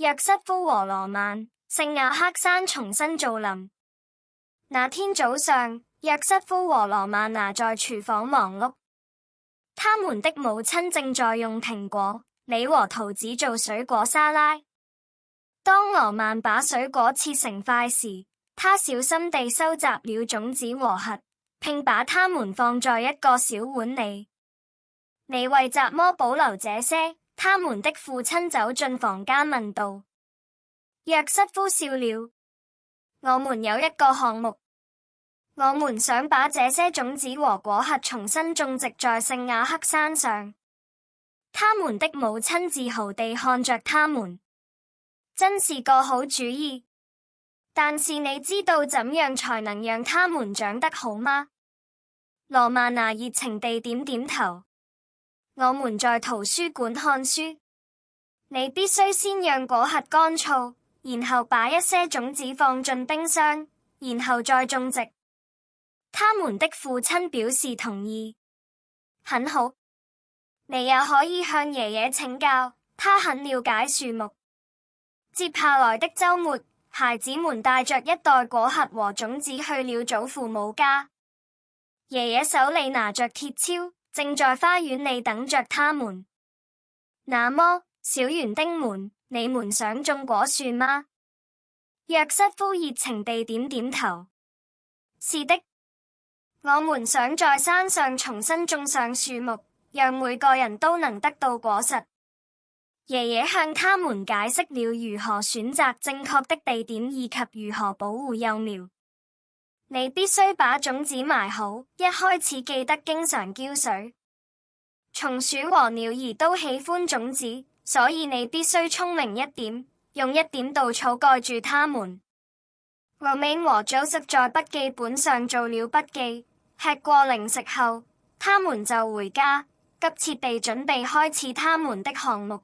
約瑟夫和羅曼，聖亞克山重新造林。那天早上，約瑟夫和羅曼拿在廚房忙碌，他們的母親正在用蘋果、梨和桃子做水果沙拉。當羅曼把水果切成塊時，他小心地收集了種子和核，並把它們放在一個小碗裡。你為什麼保留這些？他們的父親走進房間問道。約瑟夫笑了。我們有一個項目，我們想把這些種子和果核重新種植在聖亞克山上。他們的母親自豪地看着他們，真是個好主意。但是你知道怎樣才能讓他們長得好嗎？羅曼娜熱情地點點頭。我們在圖書館看書。你必須先讓果核乾燥，然後把一些種子放進冰箱，然後再種植。他們的父親表示同意。很好，你也可以向爺爺請教，他很了解樹木。接下來的週末，孩子們帶着一袋果核和種子去了祖父母家。爺爺手裡拿着鐵鍬，正在花園裡等着他們。那麼，小園丁們，你們想種果樹嗎？約瑟夫熱情地點點頭。是的，我們想在山上重新種上樹木，讓每個人都能得到果實。爺爺向他們解釋了如何選擇正確的地點以及如何保護幼苗。你必須把種子埋好，一開始記得經常澆水。松鼠和鳥兒都喜歡種子，所以你必須聰明一點，用一點稻草蓋住它們。Romain和 Joseph 在筆記本上做了筆記，吃過零食後，他們就回家，急切地準備開始他們的項目。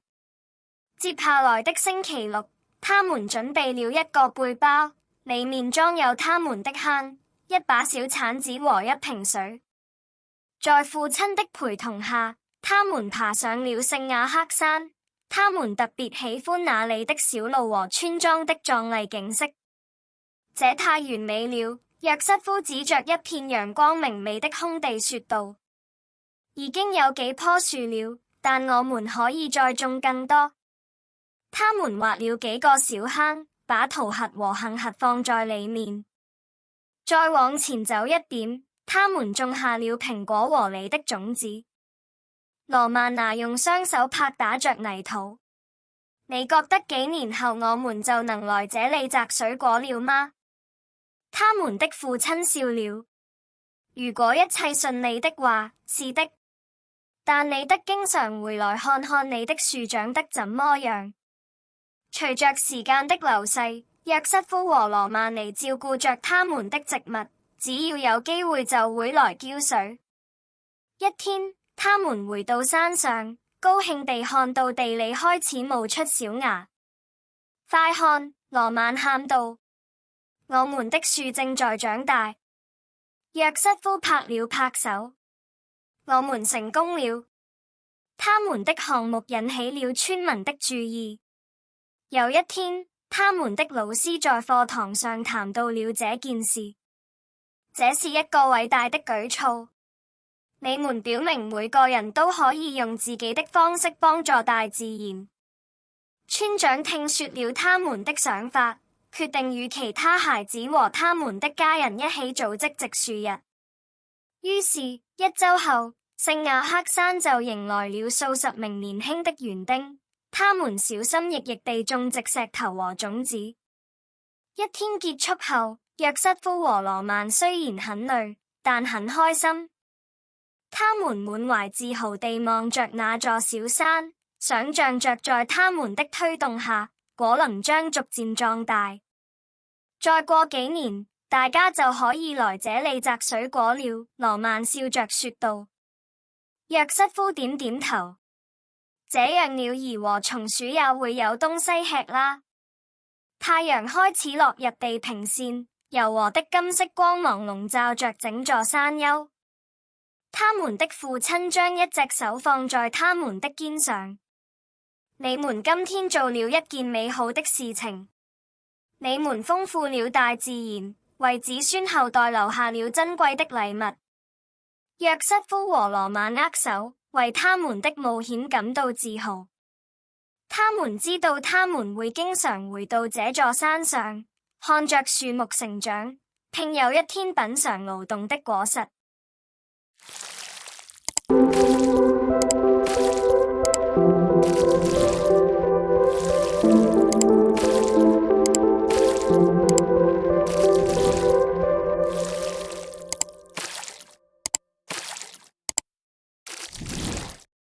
接下來的星期六，他們準備了一個背包。裡面裝有他們的坑、一把小鏟子和一瓶水。在父親的陪同下，他們爬上了聖亞克山。他們特別喜歡那裡的小路和村莊的壯麗景色。這太完美了，約瑟夫指着一片陽光明媚的空地說道。已經有幾棵樹了，但我們可以再種更多。他們挖了幾個小坑，把桃核和杏核放在裡面。再往前走一點，他們種下了蘋果和梨的種子。羅曼娜用雙手拍打着泥土。你覺得幾年後我們就能來這裡摘水果了嗎？他們的父親笑了。如果一切順利的話，是的。但你得經常回來看看你的樹長得怎麼樣。隨着時間的流逝，約瑟夫和羅曼尼照顧着他們的植物，只要有機會就會來澆水。一天，他們回到山上，高興地看到地裡開始冒出小芽。快看！羅曼喊道：我們的樹正在長大。約瑟夫拍了拍手：我們成功了！他們的項目引起了村民的注意。有一天，他們的老師在課堂上談到了這件事。這是一個偉大的舉措。你們表明每個人都可以用自己的方式幫助大自然。村長聽說了他們的想法，決定與其他孩子和他們的家人一起組織植樹日。於是，一周後，聖亞克山就迎來了數十名年輕的園丁。他們小心翼翼地種植石頭和種子。一天結束後，約瑟夫和羅曼雖然很累，但很開心。他們滿懷自豪地望着那座小山，想象着在他們的推動下，果能將逐漸壯大。再過幾年，大家就可以來這裡摘水果了。羅曼笑着說道。約瑟夫點點頭。這樣鳥兒和松鼠也會有東西吃啦。太陽開始落入地平線，柔和的金色光芒籠罩着整座山丘。他們的父親將一隻手放在他們的肩上。你們今天做了一件美好的事情，你們豐富了大自然，為子孫後代留下了珍貴的禮物。約瑟夫和羅馬握手，為他們的冒險感到自豪。他們知道他們會經常回到這座山上，看着樹木成長，並有一天品嘗勞動的果實。